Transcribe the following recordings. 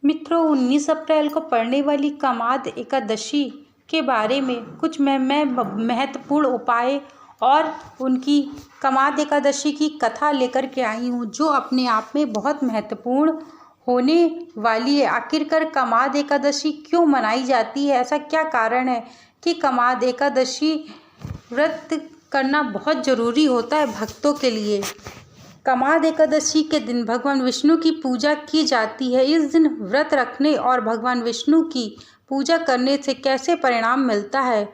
मित्रों, 19 अप्रैल को पड़ने वाली कमाद एकादशी के बारे में कुछ मैं महत्वपूर्ण उपाय और उनकी कमाद एकादशी की कथा लेकर के आई हूँ, जो अपने आप में बहुत महत्वपूर्ण होने वाली है। आखिरकार कमाद एकादशी क्यों मनाई जाती है? ऐसा क्या कारण है कि कमाद एकादशी व्रत करना बहुत ज़रूरी होता है भक्तों के लिए? कमाद एकादशी के दिन भगवान विष्णु की पूजा की जाती है। इस दिन व्रत रखने और भगवान विष्णु की पूजा करने से कैसे परिणाम मिलता है,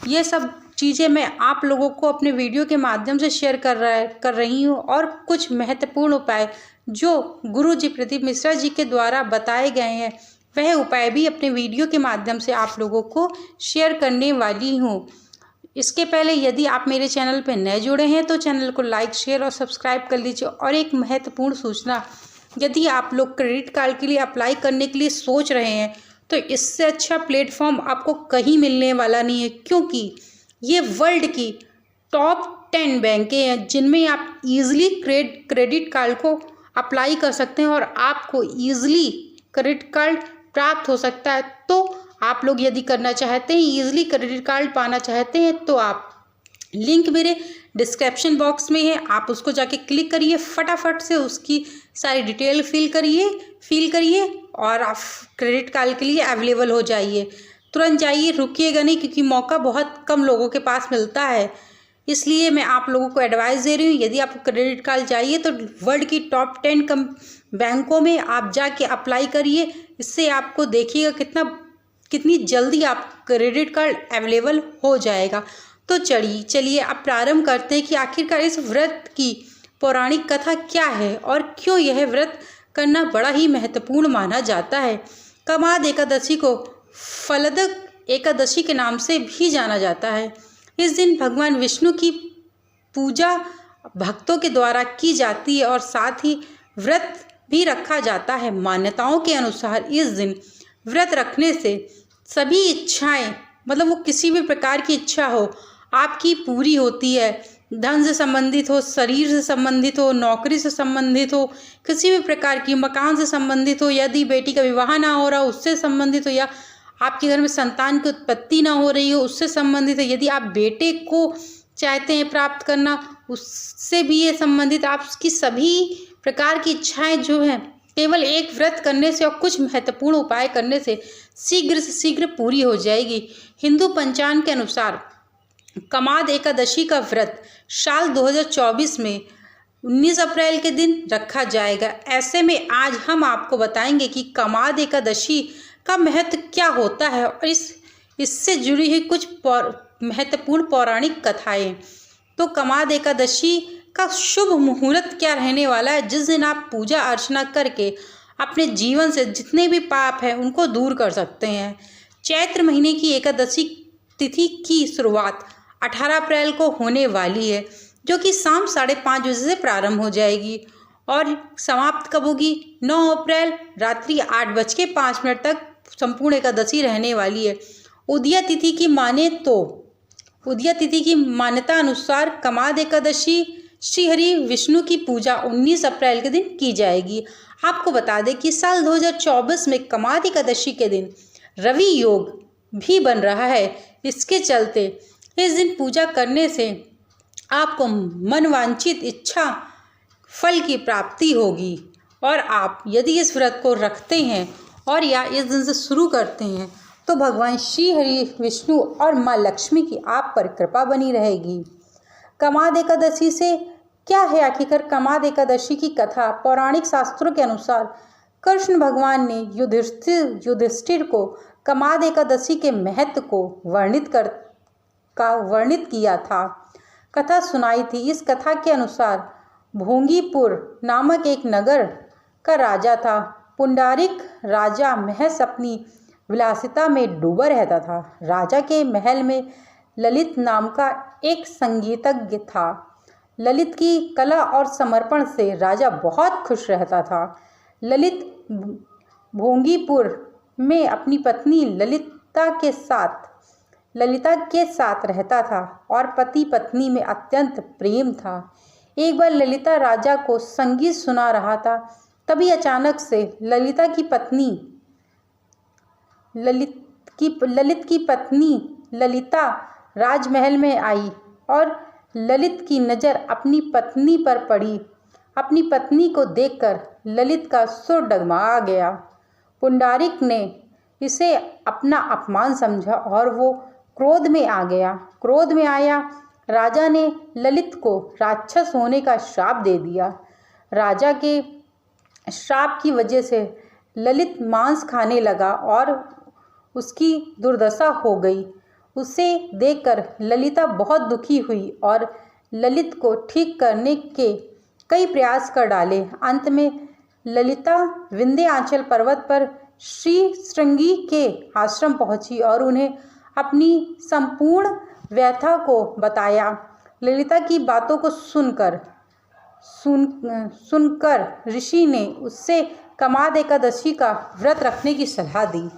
ये सब चीज़ें मैं आप लोगों को अपने वीडियो के माध्यम से शेयर कर रही हूँ। और कुछ महत्वपूर्ण उपाय जो गुरु जी प्रदीप मिश्रा जी के द्वारा बताए गए हैं, वह उपाय भी अपने वीडियो के माध्यम से आप लोगों को शेयर करने वाली हूँ। इसके पहले यदि आप मेरे चैनल पर नए जुड़े हैं तो चैनल को लाइक, शेयर और सब्सक्राइब कर लीजिए। और एक महत्वपूर्ण सूचना, यदि आप लोग क्रेडिट कार्ड के लिए अप्लाई करने के लिए सोच रहे हैं तो इससे अच्छा प्लेटफॉर्म आपको कहीं मिलने वाला नहीं है, क्योंकि ये वर्ल्ड की टॉप 10 बैंकें हैं जिनमें आप ईजिली क्रेडिट कार्ड को अप्लाई कर सकते हैं और आपको ईजिली क्रेडिट कार्ड प्राप्त हो सकता है। तो आप लोग यदि करना चाहते हैं, ईजिली क्रेडिट कार्ड पाना चाहते हैं, तो आप लिंक मेरे डिस्क्रिप्शन बॉक्स में है, आप उसको जाके क्लिक करिए, फटाफट से उसकी सारी डिटेल फिल करिए और आप क्रेडिट कार्ड के लिए अवेलेबल हो जाइए। तुरंत जाइए, रुकिएगा नहीं, क्योंकि मौका बहुत कम लोगों के पास मिलता है। इसलिए मैं आप लोगों को एडवाइस दे रही हूँ, यदि आप क्रेडिट कार्ड चाहिए तो वर्ल्ड की टॉप 10 बैंकों में आप जाके अप्लाई करिए। इससे आपको देखिएगा कितनी जल्दी आप क्रेडिट कार्ड अवेलेबल हो जाएगा। तो चलिए अब प्रारंभ करते हैं कि आखिरकार इस व्रत की पौराणिक कथा क्या है और क्यों यह व्रत करना बड़ा ही महत्वपूर्ण माना जाता है। कमाद एकादशी को फलदक एकादशी के नाम से भी जाना जाता है। इस दिन भगवान विष्णु की पूजा भक्तों के द्वारा की जाती है और साथ ही व्रत भी रखा जाता है। मान्यताओं के अनुसार इस दिन व्रत रखने से सभी इच्छाएं, मतलब वो किसी भी प्रकार की इच्छा हो, आपकी पूरी होती है। धन से संबंधित हो, शरीर से संबंधित हो, नौकरी से संबंधित हो, किसी भी प्रकार की, मकान से संबंधित हो, यदि बेटी का विवाह ना हो रहा उससे संबंधित हो, या आपके घर में संतान की उत्पत्ति ना हो रही हो उससे संबंधित है, यदि आप बेटे को चाहते हैं प्राप्त करना उससे भी ये संबंधित, आपकी सभी प्रकार की इच्छाएं जो हैं केवल एक व्रत करने से और कुछ महत्वपूर्ण उपाय करने से शीघ्र से शीघ्र पूरी हो जाएगी। हिंदू पंचांग के अनुसार कमाद एकादशी का व्रत साल 2024 में 19 अप्रैल के दिन रखा जाएगा। ऐसे में आज हम आपको बताएंगे कि कमाद एकादशी का महत्व क्या होता है और इससे जुड़ी हुई कुछ महत्वपूर्ण पौराणिक कथाएं। तो कमाद एकादशी का शुभ मुहूर्त क्या रहने वाला है, जिस दिन आप पूजा अर्चना करके अपने जीवन से जितने भी पाप हैं उनको दूर कर सकते हैं। चैत्र महीने की एकादशी तिथि की शुरुआत 18 अप्रैल को होने वाली है, जो कि शाम 5:30 बजे से प्रारंभ हो जाएगी और समाप्त कब होगी? 9 अप्रैल रात्रि 8:05 तक संपूर्ण एकादशी रहने वाली है। उदया तिथि की मान्यता अनुसार कमाद एकादशी श्रीहरि विष्णु की पूजा 19 अप्रैल के दिन की जाएगी। आपको बता दें कि साल 2024 में कमाद एकादशी के दिन रवि योग भी बन रहा है। इसके चलते इस दिन पूजा करने से आपको मनवांछित इच्छा फल की प्राप्ति होगी और आप यदि इस व्रत को रखते हैं और या इस दिन से शुरू करते हैं तो भगवान श्री हरि विष्णु और माँ लक्ष्मी की आप पर कृपा बनी रहेगी। कमाद एकादशी से क्या है आखिरकार कमाद एकादशी की कथा? पौराणिक शास्त्रों के अनुसार कृष्ण भगवान ने युधिष्ठिर को कमाद एकादशी के महत्व को वर्णित किया था, कथा सुनाई थी। इस कथा के अनुसार भोंगीपुर नामक एक नगर का राजा था। पुंडारिक राजा महज अपनी विलासिता में डूबा रहता था। राजा के महल में ललित नाम का एक संगीतज्ञ था। ललित की कला और समर्पण से राजा बहुत खुश रहता था। ललित भोंगीपुर में अपनी पत्नी ललिता के साथ रहता था और पति पत्नी में अत्यंत प्रेम था। एक बार ललिता राजा को संगीत सुना रहा था, तभी अचानक से ललित की पत्नी ललिता राजमहल में आई और ललित की नज़र अपनी पत्नी पर पड़ी। अपनी पत्नी को देखकर ललित का सुर डगमगा गया। पुंडरीक ने इसे अपना अपमान समझा और वो क्रोध में आया। राजा ने ललित को राक्षस होने का श्राप दे दिया। राजा के श्राप की वजह से ललित मांस खाने लगा और उसकी दुर्दशा हो गई। उसे देखकर ललिता बहुत दुखी हुई और ललित को ठीक करने के कई प्रयास कर डाले। अंत में ललिता विंध्याचल पर्वत पर श्री श्रृंगी के आश्रम पहुंची और उन्हें अपनी संपूर्ण व्यथा को बताया। ललिता की बातों को सुनकर ऋषि ने उससे कमाद एकादशी का व्रत रखने की सलाह दी।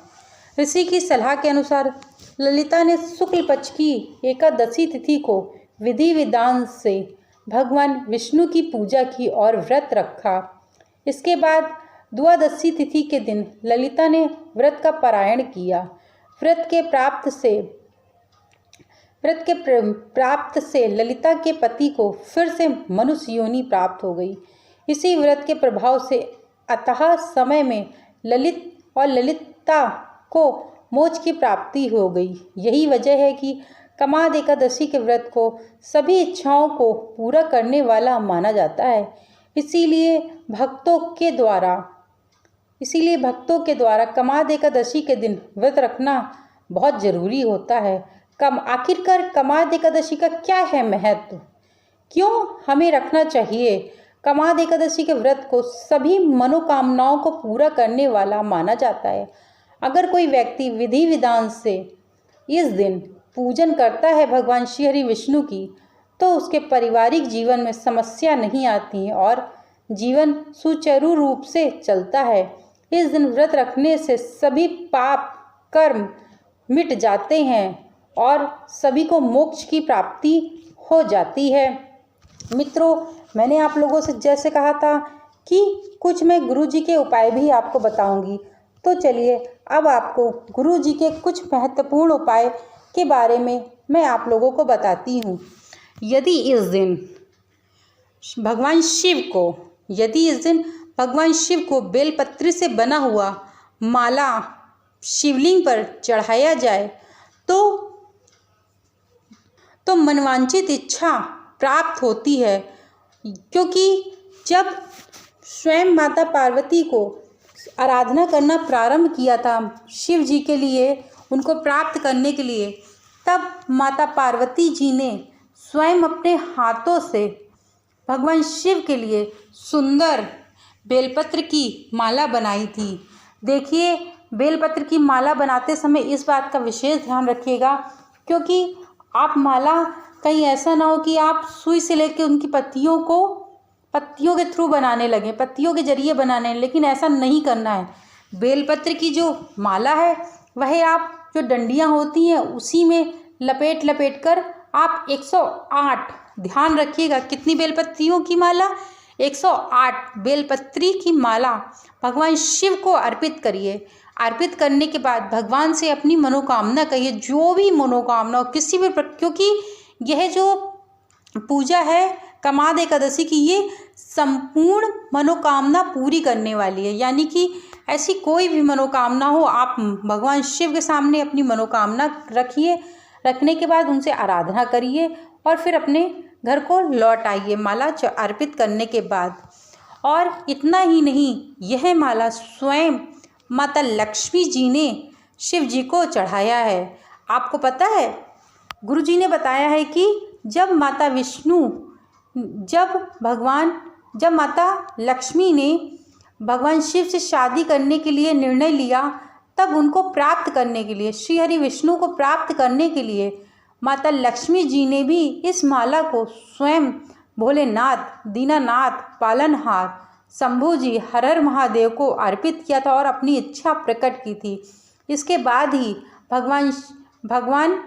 ऋषि की सलाह के अनुसार ललिता ने शुक्ल पक्ष की एकादशी तिथि को विधि विधान से भगवान विष्णु की पूजा की और व्रत रखा। इसके बाद द्वादशी तिथि के दिन ललिता ने व्रत का पारायण किया। व्रत के प्राप्त से ललिता के पति को फिर से मनुष्य योनि प्राप्त हो गई। इसी व्रत के प्रभाव से अतः समय में ललित और ललिता को मोक्ष की प्राप्ति हो गई। यही वजह है कि कमाद एकादशी के व्रत को सभी इच्छाओं को पूरा करने वाला माना जाता है। इसीलिए भक्तों के द्वारा कमाद एकादशी के दिन व्रत रखना बहुत ज़रूरी होता है। आखिरकार कमाद एकादशी का क्या है महत्व, क्यों हमें रखना चाहिए? कमाद एकादशी के व्रत को सभी मनोकामनाओं को पूरा करने वाला माना जाता है। अगर कोई व्यक्ति विधि विधान से इस दिन पूजन करता है भगवान श्री हरि विष्णु की, तो उसके पारिवारिक जीवन में समस्या नहीं आती है और जीवन सुचारू रूप से चलता है। इस दिन व्रत रखने से सभी पाप कर्म मिट जाते हैं और सभी को मोक्ष की प्राप्ति हो जाती है। मित्रों, मैंने आप लोगों से जैसे कहा था कि कुछ मैं गुरुजी के उपाय भी आपको बताऊंगी, तो चलिए अब आपको गुरुजी के कुछ महत्वपूर्ण उपाय के बारे में मैं आप लोगों को बताती हूँ। यदि इस दिन भगवान शिव को बेलपत्र से बना हुआ माला शिवलिंग पर चढ़ाया जाए तो मनवांछित इच्छा प्राप्त होती है, क्योंकि जब स्वयं माता पार्वती को आराधना करना प्रारंभ किया था शिव जी के लिए, उनको प्राप्त करने के लिए, तब माता पार्वती जी ने स्वयं अपने हाथों से भगवान शिव के लिए सुंदर बेलपत्र की माला बनाई थी। देखिए, बेलपत्र की माला बनाते समय इस बात का विशेष ध्यान रखिएगा, क्योंकि आप माला कहीं ऐसा ना हो कि आप सुई से लेकर उनकी पत्तियों के थ्रू बनाने लगे, पत्तियों के जरिए बनाने, लेकिन ऐसा नहीं करना है। बेलपत्र की जो माला है वह आप जो डंडियाँ होती हैं उसी में लपेट कर आप 108, ध्यान रखिएगा कितनी बेलपत्रियों की माला, 108 बेलपत्री की माला भगवान शिव को अर्पित करिए। अर्पित करने के बाद भगवान से अपनी मनोकामना कहिए, जो भी मनोकामना हो, किसी भी क्योंकि यह जो पूजा है कमाद एकादशी की, ये संपूर्ण मनोकामना पूरी करने वाली है। यानी कि ऐसी कोई भी मनोकामना हो, आप भगवान शिव के सामने अपनी मनोकामना रखने के बाद उनसे आराधना करिए और फिर अपने घर को लौट आइए माला अर्पित करने के बाद। और इतना ही नहीं, यह माला स्वयं माता लक्ष्मी जी ने शिव जी को चढ़ाया है। आपको पता है, गुरु जी ने बताया है कि जब माता लक्ष्मी ने भगवान शिव से शादी करने के लिए निर्णय लिया, तब उनको प्राप्त करने के लिए, श्री हरि विष्णु को प्राप्त करने के लिए माता लक्ष्मी जी ने भी इस माला को स्वयं भोलेनाथ, दीनानाथ, पालनहार, शंभू जी, हर हर महादेव को अर्पित किया था और अपनी इच्छा प्रकट की थी। इसके बाद ही भगवान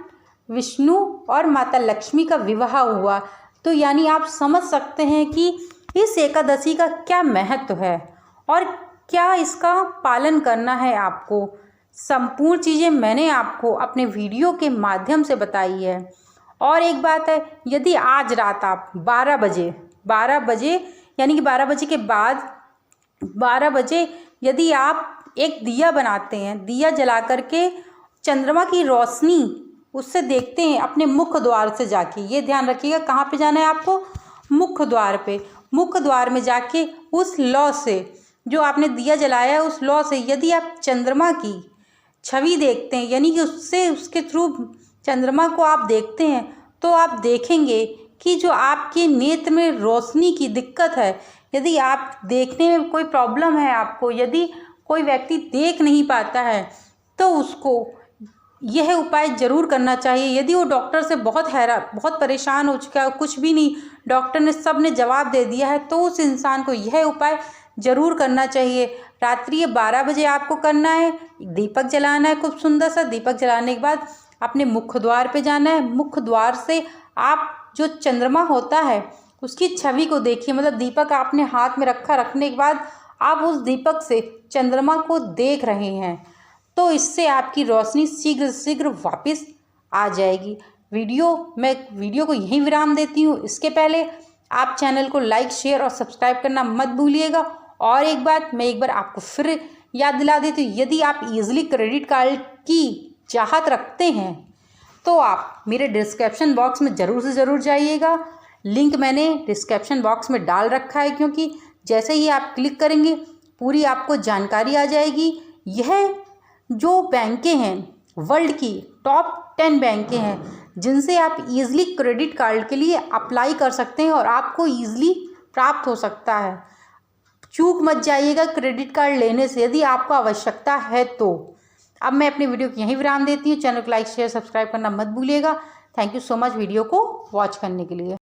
विष्णु और माता लक्ष्मी का विवाह हुआ। तो यानी आप समझ सकते हैं कि इस एकादशी का क्या महत्व है। और क्या इसका पालन करना है आपको। संपूर्ण चीज़ें मैंने आपको अपने वीडियो के माध्यम से बताई है। और एक बात है, यदि आज रात आप 12 बजे यानी कि 12 बजे के बाद 12 बजे यदि आप एक दिया बनाते हैं, दिया जला करके चंद्रमा की रोशनी उससे देखते हैं अपने मुख्य द्वार से जाके, ये ध्यान रखिएगा कहाँ पे जाना है आपको, मुख्य द्वार पे। मुख्य द्वार में जाके उस लौ से, जो आपने दिया जलाया है उस लौ से यदि आप चंद्रमा की छवि देखते हैं, यानी कि उससे उसके थ्रू चंद्रमा को आप देखते हैं, तो आप देखेंगे कि जो आपके नेत्र में रोशनी की दिक्कत है, यदि आप देखने में कोई प्रॉब्लम है आपको, यदि कोई व्यक्ति देख नहीं पाता है, तो उसको यह उपाय ज़रूर करना चाहिए। यदि वो डॉक्टर से बहुत परेशान हो चुका है, कुछ भी नहीं, डॉक्टर ने सब ने जवाब दे दिया है, तो उस इंसान को यह उपाय ज़रूर करना चाहिए। रात्रि 12 बजे आपको करना है, दीपक जलाना है, खूब सुंदर सा दीपक जलाने के बाद अपने मुख्य द्वार पे जाना है। मुख्य द्वार से आप जो चंद्रमा होता है उसकी छवि को देखिए, मतलब दीपक आपने हाथ में रखने के बाद आप उस दीपक से चंद्रमा को देख रहे हैं, तो इससे आपकी रोशनी शीघ्र शीघ्र वापस आ जाएगी। मैं वीडियो को यहीं विराम देती हूँ। इसके पहले आप चैनल को लाइक, शेयर और सब्सक्राइब करना मत भूलिएगा। और एक बात मैं एक बार आपको फिर याद दिला देती हूँ, यदि आप ईजिली क्रेडिट कार्ड की चाहत रखते हैं तो आप मेरे डिस्क्रिप्शन बॉक्स में ज़रूर से ज़रूर जाइएगा। लिंक मैंने डिस्क्रिप्शन बॉक्स में डाल रखा है, क्योंकि जैसे ही आप क्लिक करेंगे पूरी आपको जानकारी आ जाएगी। यह जो बैंकें हैं, वर्ल्ड की टॉप 10 बैंकें हैं, जिनसे आप ईजिली क्रेडिट कार्ड के लिए अप्लाई कर सकते हैं और आपको ईजिली प्राप्त हो सकता है। चूक मत जाइएगा क्रेडिट कार्ड लेने से, यदि आपको आवश्यकता है तो। अब मैं अपनी वीडियो को यहीं विराम देती हूँ। चैनल को लाइक, शेयर, सब्सक्राइब करना मत भूलिएगा। Thank you so much video को वॉच करने के लिए।